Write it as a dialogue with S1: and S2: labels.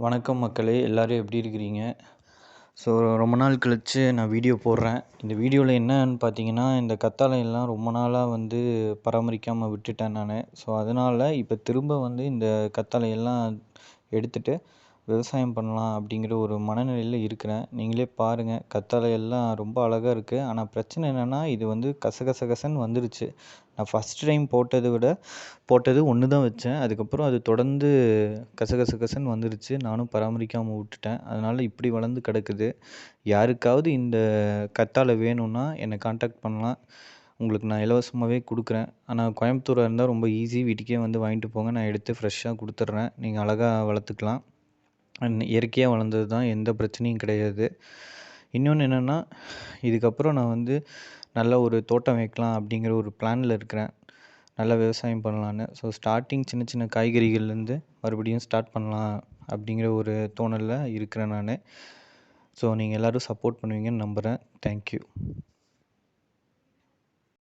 S1: வணக்கம் மக்களே, எல்லோரும் எப்படி இருக்கிறீங்க? ஸோ ரொம்ப நாள் கழித்து நான் வீடியோ போடுறேன். இந்த வீடியோவில் என்னன்னு பார்த்தீங்கன்னா, இந்த கத்தாழையெல்லாம் ரொம்ப நாளாக பராமரிக்காமல் விட்டுட்டேன் நான். ஸோ அதனால் இப்போ திரும்ப இந்த கத்தாழையெல்லாம் எடுத்துகிட்டு விவசாயம் பண்ணலாம் அப்படிங்கிற ஒரு மனநிலையில் இருக்கிறேன். நீங்களே பாருங்கள், கத்தாழை எல்லாம் ரொம்ப அழகாக இருக்குது. ஆனால் பிரச்சனை என்னென்னா, இது கசகசன்னு வந்துருச்சு. நான் ஃபஸ்ட் டைம் போட்டது ஒன்று தான் வச்சேன். அதுக்கப்புறம் அது தொடர்ந்து கசகசன்னு வந்துருச்சு. நானும் பராமரிக்காமல் விட்டுட்டேன். அதனால் இப்படி வளர்ந்து கிடக்குது. யாருக்காவது இந்த கத்தாழை வேணும்னா என்னை கான்டாக்ட் பண்ணலாம். உங்களுக்கு நான் இலவசமாகவே கொடுக்குறேன். ஆனால் கோயம்புத்தூராக இருந்தால் ரொம்ப ஈஸி. வீட்டுக்கே வாங்கிட்டு போங்க, நான் எடுத்து ஃப்ரெஷ்ஷாக கொடுத்துட்றேன். நீங்கள் அழகாக வளர்த்துக்கலாம். இயற்கையாக வளர்ந்தது தான், எந்த பிரச்சனையும் கிடையாது. இன்னொன்று என்னென்னா, இதுக்கப்புறம் நான் நல்ல ஒரு தோட்டம் வைக்கலாம் அப்படிங்கிற ஒரு பிளானில் இருக்கிறேன். நல்லா விவசாயம் பண்ணலான்னு. ஸோ ஸ்டார்டிங் சின்ன சின்ன காய்கறிகள்லேருந்து மறுபடியும் ஸ்டார்ட் பண்ணலாம் அப்படிங்கிற ஒரு தோணலில் இருக்கிறேன் நான். ஸோ நீங்கள் எல்லோரும் சப்போர்ட் பண்ணுவீங்கன்னு நம்புகிறேன். தேங்க்யூ.